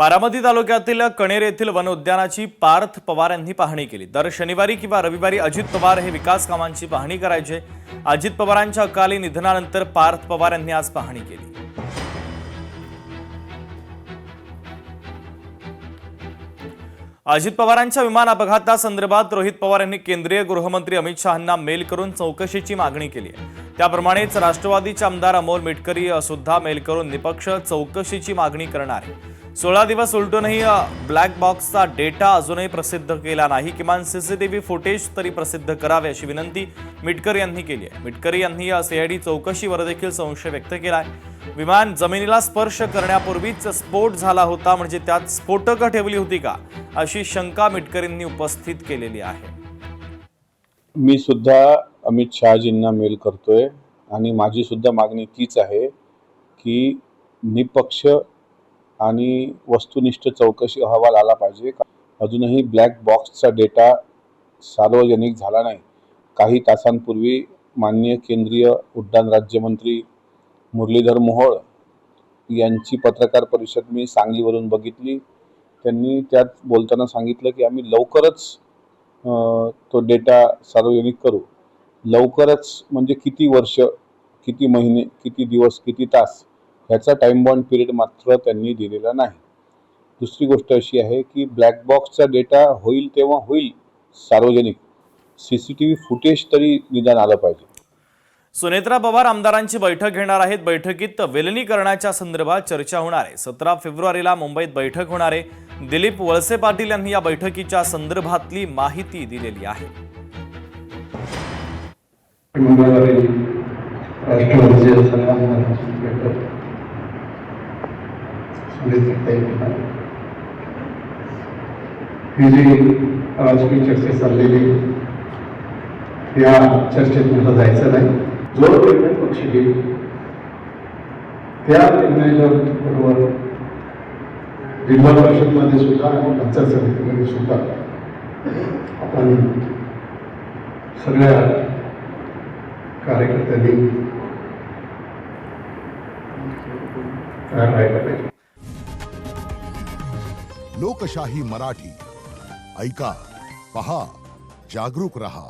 बारामती तालुक्यातील कणेर येथील वन उद्यानाची पार्थ पवार यांनी पाहणी केली। दर शनिवारी किंवा रविवारी अजित पवार हे विकास कामांची पाहणी करायचे। अजित पवारांच्या अकाली निधनानंतर पार्थ पवार यांनी आज पाहणी केली। अजित पवारांच्या विमान अपघातासंदर्भात रोहित पवार यांनी केंद्रीय गृहमंत्री अमित शहांना मेल करून चौकशीची मागणी केली आहे। त्याप्रमाणेच राष्ट्रवादीचे आमदार अमोल मिटकरी सुद्धा मेल करून निपक्ष चौकशीची मागणी करणार आहे। 16 दिवस उलटूनही ब्लॅक बॉक्सचा डेटा अजूनही प्रसिद्ध केला नाही। किमान सीसीटीव्ही फुटेज तरी प्रसिद्ध करावे अशी विनंती मिटकरी यांनी केली आहे। मिटकरी यांनी सीआयडी चौकशीवर देखील संशय व्यक्त केला आहे। विमान जमिनीला स्पर्श करण्यापूर्वीच स्फोट झाला होता, म्हणजे त्यात स्फोटकं ठेवली होती का, अशी शंका मिटकरींनी उपस्थित केलेली आहे। मी सुद्धा अमित शहाजींना मेल करतोय आणि माझी सुद्धा मागणी तीच आहे की निपक्ष आणि वस्तुनिष्ठ चौकशी अहवाल आला पाहिजे। अजूनही ब्लॅक बॉक्सचा डेटा सार्वजनिक झाला नाही। काही तासांपूर्वी माननीय केंद्रीय उड्डाण राज्यमंत्री मुरलीधर मोहोळ यांची पत्रकार परिषद मी सांगलीवरून बघितली। त्यांनी त्यात बोलताना सांगितलं की आम्ही लवकरच तो डेटा सार्वजनिक करू। लवकरच म्हणजे किती वर्ष, किती महिने, किती दिवस, किती तास, ह्याचा टाइम बॉन्ड पिरियड मात्र त्यांनी दिलेला नाही। दुसरी गोष्ट अशी आहे की ब्लॅक बॉक्सचा डेटा होईल तेव्हा होईल सार्वजनिक, सीसीटीव्ही फुटेज तरी निदान आलं पाहिजे। सुनेत्रा पवार आमदारांची बैठक घेणार आहेत। बैठकीत विलिनीकरणाच्या संदर्भात चर्चा होणार आहे। 17 फेब्रुवारीला मुंबईत बैठक होणार आहे। दिलीप वळसे पाटील यांनी या बैठकीच्या संदर्भातली माहिती दिलेली आहे। राजकीय चर्चा चाललेली या चर्चेत मला जायचं नाही। जो निर्णय पक्ष घेईल त्या निर्णयाच्या बरोबर जिल्हा परिषदमध्ये सुद्धा आणि पंचायत समितीमध्ये सुद्धा आपण सगळ्या कार्यकर्त्यांनी तयार राहायला पाहिजे। लोकशाही मराठी ऐका, पहा, जागरूक रहा।